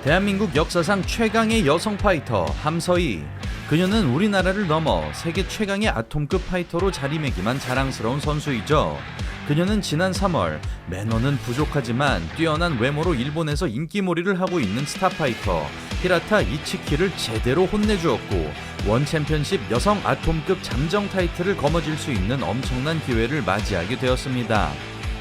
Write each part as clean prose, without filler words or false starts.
대한민국 역사상 최강의 여성 파이터 함서희. 그녀는 우리나라를 넘어 세계 최강의 아톰급 파이터로 자리매김한 자랑스러운 선수이죠. 그녀는 지난 3월 매너는 부족하지만 뛰어난 외모로 일본에서 인기몰이를 하고 있는 스타 파이터 히라타 이치키를 제대로 혼내주었고 원 챔피언십 여성 아톰급 잠정 타이틀을 거머쥘 수 있는 엄청난 기회를 맞이하게 되었습니다.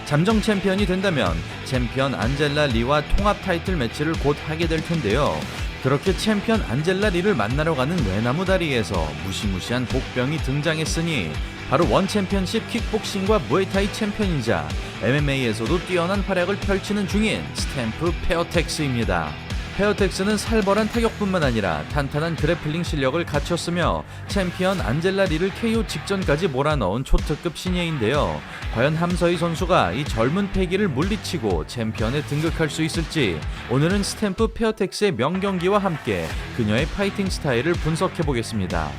잠정 챔피언이 된다면 챔피언 안젤라 리와 통합 타이틀 매치를 곧 하게 될 텐데요. 그렇게 챔피언 안젤라 리를 만나러 가는 외나무 다리에서 무시무시한 복병이 등장했으니 바로 원 챔피언십 킥복싱과 무에타이 챔피언이자 MMA에서도 뛰어난 활약을 펼치는 중인 스탬프 페어텍스입니다. 페어텍스는 살벌한 타격뿐만 아니라 탄탄한 그래플링 실력을 갖췄으며 챔피언 안젤라 리를 KO 직전까지 몰아넣은 초특급 신예인데요. 과연 함서희 선수가 이 젊은 패기를 물리치고 챔피언에 등극할 수 있을지 오늘은 스탬프 페어텍스의 명경기와 함께 그녀의 파이팅 스타일을 분석해보겠습니다.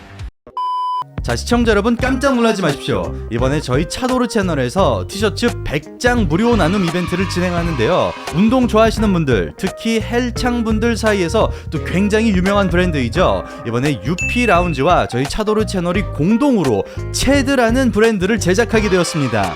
자, 시청자 여러분 깜짝 놀라지 마십시오. 이번에 저희 차도르 채널에서 티셔츠 100장 무료 나눔 이벤트를 진행하는데요. 운동 좋아하시는 분들, 특히 헬창 분들 사이에서 또 굉장히 유명한 브랜드이죠. 이번에 UP 라운지와 저희 차도르 채널이 공동으로 체드라는 브랜드를 제작하게 되었습니다.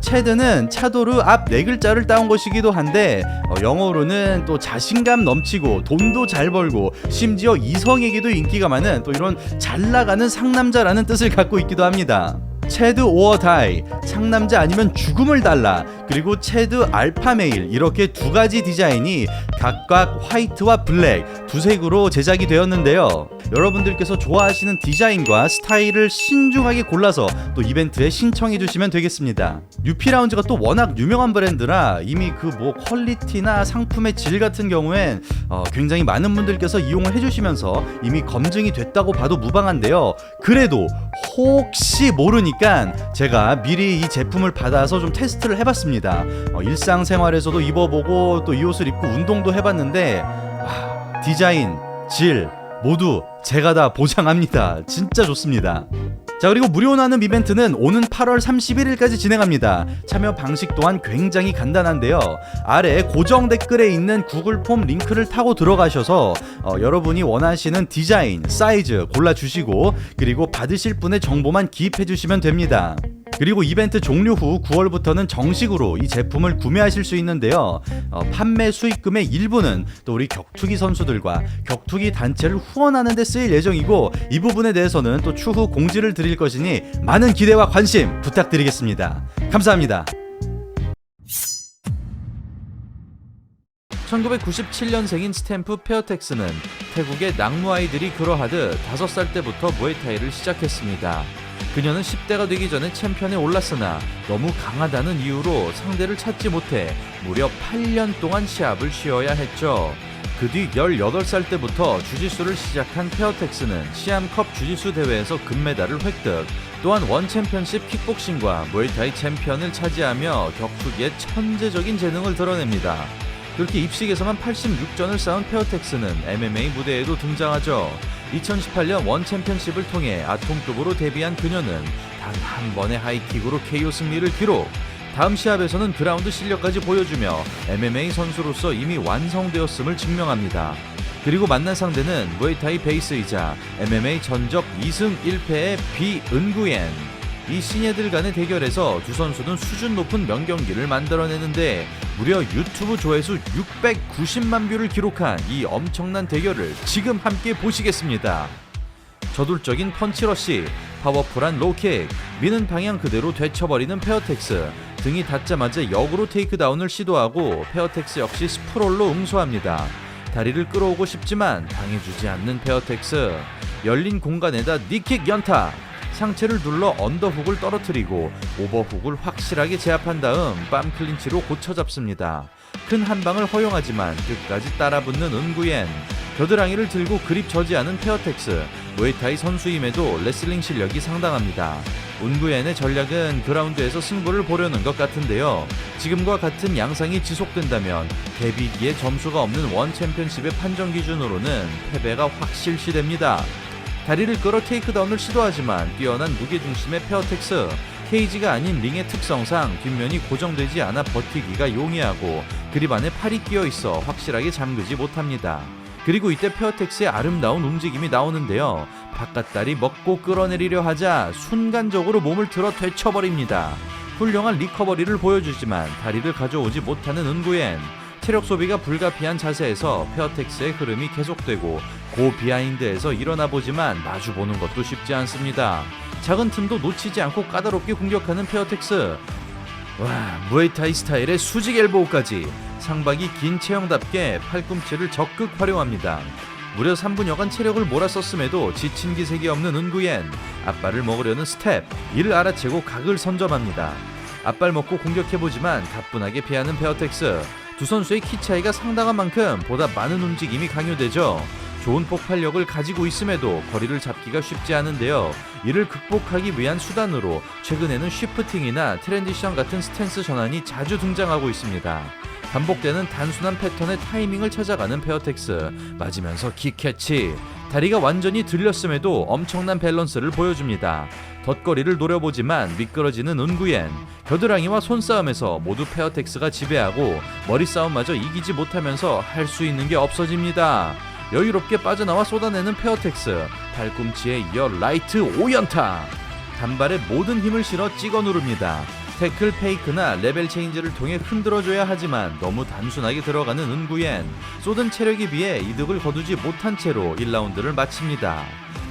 체드는 차도르 앞 4글자를 따온 것이기도 한데 영어로는 또 자신감 넘치고 돈도 잘 벌고 심지어 이성에게도 인기가 많은 또 이런 잘 나가는 상남자라는 뜻을 갖고 있기도 합니다. 체드 오어 다이, 상남자 아니면 죽음을 달라, 그리고 체드 알파 메일, 이렇게 두 가지 디자인이 각각 화이트와 블랙 두 색으로 제작이 되었는데요. 여러분들께서 좋아하시는 디자인과 스타일을 신중하게 골라서 또 이벤트에 신청해 주시면 되겠습니다. UP 라운지가 또 워낙 유명한 브랜드라 이미 그 퀄리티나 상품의 질 같은 경우엔 굉장히 많은 분들께서 이용을 해주시면서 이미 검증이 됐다고 봐도 무방한데요. 그래도 혹시 모르니까 제가 미리 이 제품을 받아서 좀 테스트를 해봤습니다. 일상생활에서도 입어보고 또 이 옷을 입고 운동도 해봤는데 디자인, 질 모두 제가 다 보장합니다. 진짜 좋습니다. 자, 그리고 무료 나눔 이벤트는 오는 8월 31일까지 진행합니다. 참여 방식 또한 굉장히 간단한데요. 아래 고정 댓글에 있는 구글 폼 링크를 타고 들어가셔서 여러분이 원하시는 디자인, 사이즈 골라주시고 그리고 받으실 분의 정보만 기입해 주시면 됩니다. 그리고 이벤트 종료 후 9월부터는 정식으로 이 제품을 구매하실 수 있는데요. 판매 수익금의 일부는 또 우리 격투기 선수들과 격투기 단체를 후원하는 데 쓰일 예정이고 이 부분에 대해서는 또 추후 공지를 드릴 것이니 많은 기대와 관심 부탁드리겠습니다. 감사합니다. 1997년생인 스탬프 페어텍스는 태국의 낙무아이들이 그러하듯 5살 때부터 무에타이를 시작했습니다. 그녀는 10대가 되기 전에 챔피언에 올랐으나 너무 강하다는 이유로 상대를 찾지 못해 무려 8년 동안 시합을 쉬어야 했죠. 그 뒤 18살 때부터 주짓수를 시작한 페어텍스는 시암컵 주짓수 대회에서 금메달을 획득, 또한 원 챔피언십 킥복싱과 무에타이 챔피언을 차지하며 격투기의 천재적인 재능을 드러냅니다. 그렇게 입식에서만 86전을 쌓은 페어텍스는 MMA 무대에도 등장하죠. 2018년 원 챔피언십을 통해 아톰급으로 데뷔한 그녀는 단 한 번의 하이킥으로 KO 승리를 기록. 다음 시합에서는 그라운드 실력까지 보여주며 MMA 선수로서 이미 완성되었음을 증명합니다. 그리고 만난 상대는 무에타이 베이스이자 MMA 전적 2승 1패의 비은구옌. 이 신예들 간의 대결에서 두 선수는 수준 높은 명경기를 만들어내는데 무려 유튜브 조회수 690만 뷰를 기록한 이 엄청난 대결을 지금 함께 보시겠습니다. 저돌적인 펀치러시, 파워풀한 로킥, 미는 방향 그대로 되쳐버리는 페어텍스, 등이 닿자마자 역으로 테이크다운을 시도하고 페어텍스 역시 스프롤로 응수합니다. 다리를 끌어오고 싶지만 당해주지 않는 페어텍스, 열린 공간에다 니킥 연타, 상체를 눌러 언더훅을 떨어뜨리고 오버훅을 확실하게 제압한 다음 빰 클린치로 고쳐잡습니다. 큰 한방을 허용하지만 끝까지 따라붙는 은구옌, 겨드랑이를 들고 그립 저지하는 페어텍스, 무에타이 선수임에도 레슬링 실력이 상당합니다. 은구옌의 전략은 그라운드에서 승부를 보려는 것 같은데요. 지금과 같은 양상이 지속된다면 데뷔기에 점수가 없는 원 챔피언십의 판정 기준으로는 패배가 확실시됩니다. 다리를 끌어 테이크다운을 시도하지만 뛰어난 무게중심의 페어텍스, 케이지가 아닌 링의 특성상 뒷면이 고정되지 않아 버티기가 용이하고 그립 안에 팔이 끼어 있어 확실하게 잠그지 못합니다. 그리고 이때 페어텍스의 아름다운 움직임이 나오는데요. 바깥다리 먹고 끌어내리려 하자 순간적으로 몸을 틀어 되쳐버립니다. 훌륭한 리커버리를 보여주지만 다리를 가져오지 못하는 은구엔. 체력 소비가 불가피한 자세에서 페어텍스의 흐름이 계속되고 고 비하인드에서 일어나 보지만 마주보는 것도 쉽지 않습니다. 작은 틈도 놓치지 않고 까다롭게 공격하는 페어텍스. 와, 무에타이 스타일의 수직 엘보우까지 상박이 긴 체형답게 팔꿈치를 적극 활용합니다. 무려 3분여간 체력을 몰아썼음에도 지친 기색이 없는 은구옌. 앞발을 먹으려는 스텝, 이를 알아채고 각을 선점합니다. 앞발 먹고 공격해보지만 가뿐하게 피하는 페어텍스. 두 선수의 키 차이가 상당한 만큼 보다 많은 움직임이 강요되죠. 좋은 폭발력을 가지고 있음에도 거리를 잡기가 쉽지 않은데요. 이를 극복하기 위한 수단으로 최근에는 쉬프팅이나 트랜지션 같은 스탠스 전환이 자주 등장하고 있습니다. 반복되는 단순한 패턴의 타이밍을 찾아가는 페어텍스. 맞으면서 킥캐치. 다리가 완전히 들렸음에도 엄청난 밸런스를 보여줍니다. 덧거리를 노려보지만 미끄러지는 은구옌. 겨드랑이와 손싸움에서 모두 페어텍스가 지배하고 머리싸움마저 이기지 못하면서 할 수 있는 게 없어집니다. 여유롭게 빠져나와 쏟아내는 페어텍스. 팔꿈치에 이어 라이트 5연타. 단발에 모든 힘을 실어 찍어 누릅니다. 태클 페이크나 레벨 체인지를 통해 흔들어줘야 하지만 너무 단순하게 들어가는 은구옌. 쏟은 체력에 비해 이득을 거두지 못한 채로 1라운드를 마칩니다.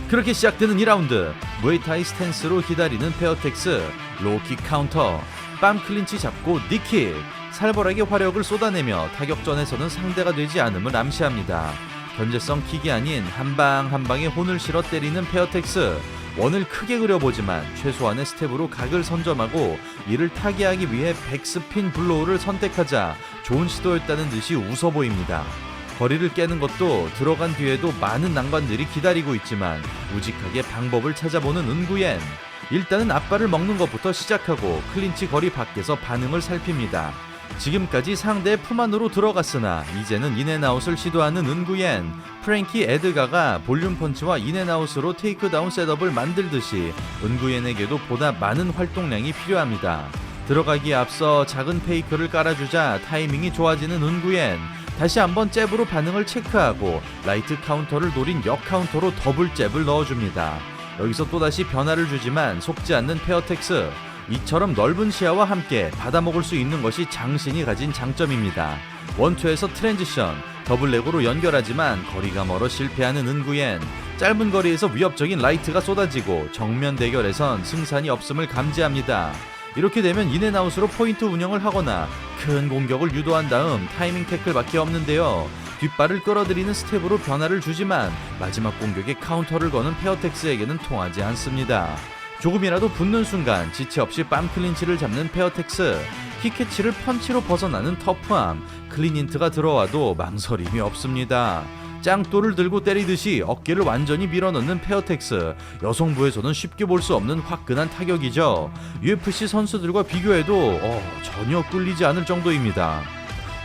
그렇게 시작되는 2라운드. 무에타이 스탠스로 기다리는 페어텍스. 로킥 카운터, 빰 클린치 잡고 니킥. 살벌하게 화력을 쏟아내며 타격전에서는 상대가 되지 않음을 암시합니다. 견제성 킥이 아닌 한 방 한 방에 혼을 실어 때리는 페어텍스. 원을 크게 그려보지만 최소한의 스텝으로 각을 선점하고 이를 타개하기 위해 백스핀 블로우를 선택하자 좋은 시도였다는 듯이 웃어 보입니다. 거리를 깨는 것도 들어간 뒤에도 많은 난관들이 기다리고 있지만 우직하게 방법을 찾아보는 은구옌. 일단은 앞발을 먹는 것부터 시작하고 클린치 거리 밖에서 반응을 살핍니다. 지금까지 상대의 품 안으로 들어갔으나 이제는 인앤아웃을 시도하는 은구옌. 프랭키 에드가가 볼륨 펀치와 인앤아웃으로 테이크다운 셋업을 만들듯이 은구옌에게도 보다 많은 활동량이 필요합니다. 들어가기에 앞서 작은 페이크를 깔아주자 타이밍이 좋아지는 은구옌. 다시 한번 잽으로 반응을 체크하고 라이트 카운터를 노린 역 카운터로 더블 잽을 넣어줍니다. 여기서 또다시 변화를 주지만 속지 않는 페어텍스. 이처럼 넓은 시야와 함께 받아먹을 수 있는 것이 장신이 가진 장점입니다. 원투에서 트랜지션, 더블레그로 연결하지만 거리가 멀어 실패하는 은구옌. 짧은 거리에서 위협적인 라이트가 쏟아지고 정면 대결에선 승산이 없음을 감지합니다. 이렇게 되면 인앤아웃으로 포인트 운영을 하거나 큰 공격을 유도한 다음 타이밍 태클밖에 없는데요. 뒷발을 끌어들이는 스텝으로 변화를 주지만 마지막 공격에 카운터를 거는 페어텍스에게는 통하지 않습니다. 조금이라도 붙는 순간 지체 없이 빰 클린치를 잡는 페어텍스. 킥캐치를 펀치로 벗어나는 터프함. 클린인트가 들어와도 망설임이 없습니다. 짱돌을 들고 때리듯이 어깨를 완전히 밀어넣는 페어텍스. 여성부에서는 쉽게 볼 수 없는 화끈한 타격이죠. UFC 선수들과 비교해도 전혀 꿀리지 않을 정도입니다.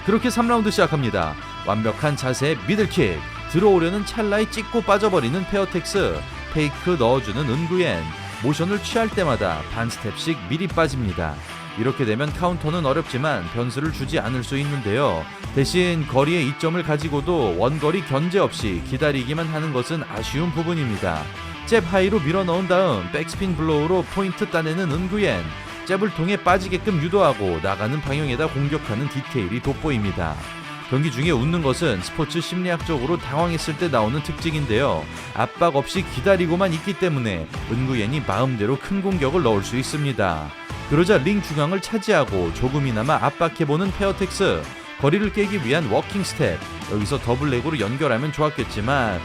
그렇게 3라운드 시작합니다. 완벽한 자세의 미들킥. 들어오려는 찰나에 찍고 빠져버리는 페어텍스. 페이크 넣어주는 은구옌. 모션을 취할 때마다 반 스텝씩 미리 빠집니다. 이렇게 되면 카운터는 어렵지만 변수를 주지 않을 수 있는데요. 대신 거리의 이점을 가지고도 원거리 견제 없이 기다리기만 하는 것은 아쉬운 부분입니다. 잽 하이로 밀어넣은 다음 백스핀 블로우로 포인트 따내는 은구옌. 잽을 통해 빠지게끔 유도하고 나가는 방향에다 공격하는 디테일이 돋보입니다. 경기 중에 웃는 것은 스포츠 심리학적으로 당황했을 때 나오는 특징인데요. 압박 없이 기다리고만 있기 때문에 은구옌이 마음대로 큰 공격을 넣을 수 있습니다. 그러자 링 중앙을 차지하고 조금이나마 압박해보는 페어텍스. 거리를 깨기 위한 워킹 스텝. 여기서 더블레그로 연결하면 좋았겠지만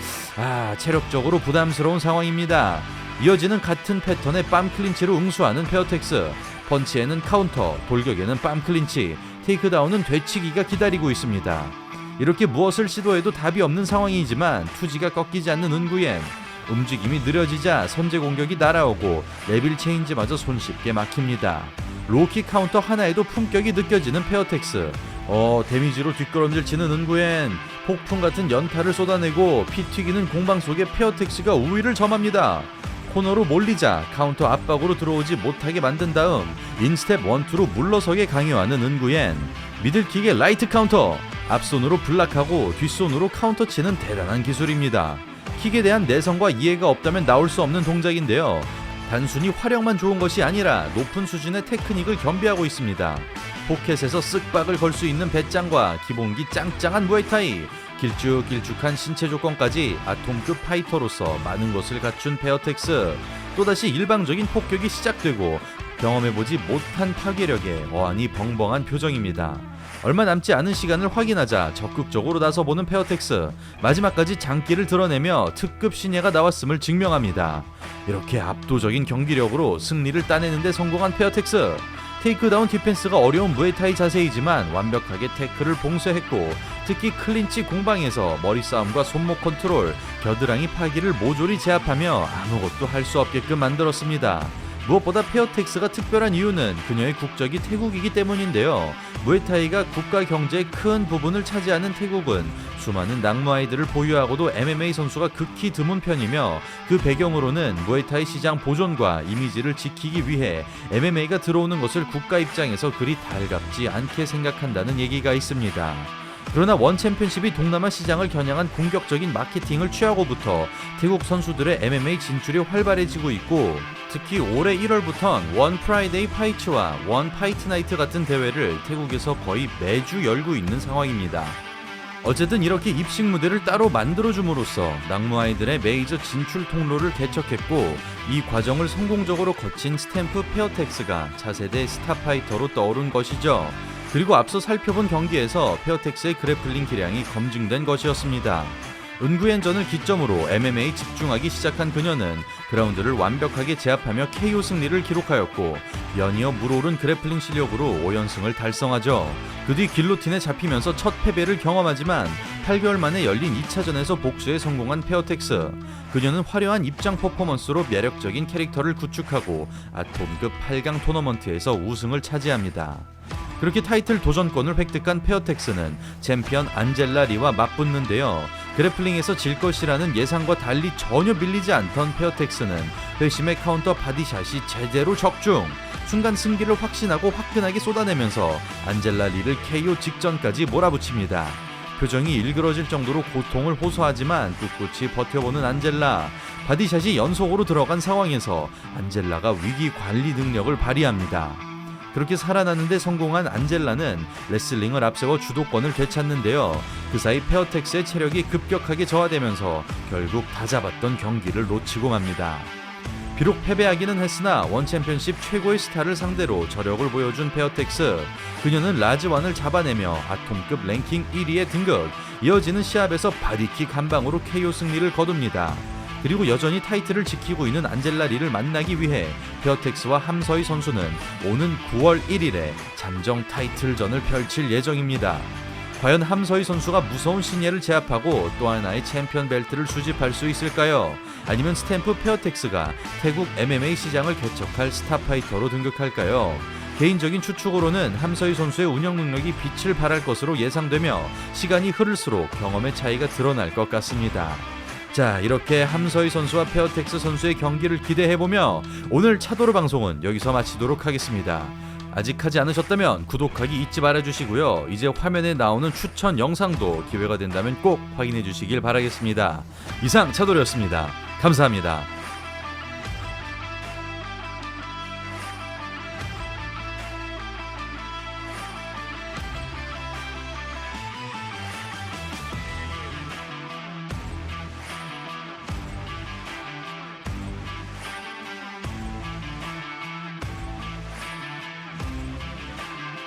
체력적으로 부담스러운 상황입니다. 이어지는 같은 패턴의 빰 클린치로 응수하는 페어텍스. 펀치에는 카운터, 돌격에는 빰 클린치, 테이크다운은 되치기가 기다리고 있습니다. 이렇게 무엇을 시도해도 답이 없는 상황이지만 투지가 꺾이지 않는 은구옌. 움직임이 느려지자 선제 공격이 날아오고 레벨 체인지마저 손쉽게 막힙니다. 로킥 카운터 하나에도 품격이 느껴지는 페어텍스. 데미지로 뒷걸음질 치는 은구옌. 폭풍 같은 연타를 쏟아내고 피 튀기는 공방 속에 페어텍스가 우위를 점합니다. 코너로 몰리자 카운터 압박으로 들어오지 못하게 만든 다음 인스텝 원투로 물러서게 강요하는 은구옌. 미들킥의 라이트 카운터, 앞손으로 블락하고 뒷손으로 카운터 치는 대단한 기술입니다. 킥에 대한 내성과 이해가 없다면 나올 수 없는 동작인데요. 단순히 화력만 좋은 것이 아니라 높은 수준의 테크닉을 겸비하고 있습니다. 포켓에서 쓱박을 걸 수 있는 배짱과 기본기 짱짱한 무에타이, 길쭉길쭉한 신체 조건까지 아톰급 파이터로서 많은 것을 갖춘 페어텍스. 또다시 일방적인 폭격이 시작되고 경험해보지 못한 파괴력에 어안이 벙벙한 표정입니다. 얼마 남지 않은 시간을 확인하자 적극적으로 나서보는 페어텍스. 마지막까지 장기를 드러내며 특급 신예가 나왔음을 증명합니다. 이렇게 압도적인 경기력으로 승리를 따내는 데 성공한 페어텍스. 테이크다운 디펜스가 어려운 무에타이 자세이지만 완벽하게 태클을 봉쇄했고, 특히 클린치 공방에서 머리 싸움과 손목 컨트롤, 겨드랑이 파기를 모조리 제압하며 아무것도 할 수 없게끔 만들었습니다. 무엇보다 페어텍스가 특별한 이유는 그녀의 국적이 태국이기 때문인데요. 무에타이가 국가 경제의 큰 부분을 차지하는 태국은 수많은 낙무아이들을 보유하고도 MMA 선수가 극히 드문 편이며, 그 배경으로는 무에타이 시장 보존과 이미지를 지키기 위해 MMA가 들어오는 것을 국가 입장에서 그리 달갑지 않게 생각한다는 얘기가 있습니다. 그러나 원 챔피언십이 동남아 시장을 겨냥한 공격적인 마케팅을 취하고부터 태국 선수들의 MMA 진출이 활발해지고 있고, 특히 올해 1월부턴 원 프라이데이 파이츠와 원 파이트 나이트 같은 대회를 태국에서 거의 매주 열고 있는 상황입니다. 어쨌든 이렇게 입식 무대를 따로 만들어줌으로써 낙무아이들의 메이저 진출 통로를 개척했고, 이 과정을 성공적으로 거친 스탬프 페어텍스가 차세대 스타 파이터로 떠오른 것이죠. 그리고 앞서 살펴본 경기에서 페어텍스의 그래플링 기량이 검증된 것이었습니다. 은구엔전을 기점으로 MMA 집중하기 시작한 그녀는 그라운드를 완벽하게 제압하며 KO 승리를 기록하였고, 연이어 물오른 그래플링 실력으로 5연승을 달성하죠. 그 뒤 길로틴에 잡히면서 첫 패배를 경험하지만 8개월 만에 열린 2차전에서 복수에 성공한 페어텍스. 그녀는 화려한 입장 퍼포먼스로 매력적인 캐릭터를 구축하고 아톰급 8강 토너먼트에서 우승을 차지합니다. 그렇게 타이틀 도전권을 획득한 페어텍스는 챔피언 안젤라 리와 맞붙는데요. 그래플링에서 질 것이라는 예상과 달리 전혀 밀리지 않던 페어텍스는 회심의 카운터 바디샷이 제대로 적중. 순간 승기를 확신하고 화끈하게 쏟아내면서 안젤라 리를 KO 직전까지 몰아붙입니다. 표정이 일그러질 정도로 고통을 호소하지만 꿋꿋이 버텨보는 안젤라. 바디샷이 연속으로 들어간 상황에서 안젤라가 위기 관리 능력을 발휘합니다. 그렇게 살아나는데 성공한 안젤라는 레슬링을 앞세워 주도권을 되찾는데요. 그 사이 페어텍스의 체력이 급격하게 저하되면서 결국 다 잡았던 경기를 놓치고 맙니다. 비록 패배하기는 했으나 원 챔피언십 최고의 스타를 상대로 저력을 보여준 페어텍스. 그녀는 라즈완을 잡아내며 아톰급 랭킹 1위에 등극. 이어지는 시합에서 바디킥 한 방으로 KO 승리를 거둡니다. 그리고 여전히 타이틀을 지키고 있는 안젤라 리를 만나기 위해 페어텍스와 함서희 선수는 오는 9월 1일에 잠정 타이틀전을 펼칠 예정입니다. 과연 함서희 선수가 무서운 신예를 제압하고 또 하나의 챔피언 벨트를 수집할 수 있을까요? 아니면 스탬프 페어텍스가 태국 MMA 시장을 개척할 스타 파이터로 등극할까요? 개인적인 추측으로는 함서희 선수의 운영 능력이 빛을 발할 것으로 예상되며, 시간이 흐를수록 경험의 차이가 드러날 것 같습니다. 자, 이렇게 함서희 선수와 페어텍스 선수의 경기를 기대해보며 오늘 차도르 방송은 여기서 마치도록 하겠습니다. 아직 하지 않으셨다면 구독하기 잊지 말아주시고요. 이제 화면에 나오는 추천 영상도 기회가 된다면 꼭 확인해 주시길 바라겠습니다. 이상 차도르였습니다. 감사합니다.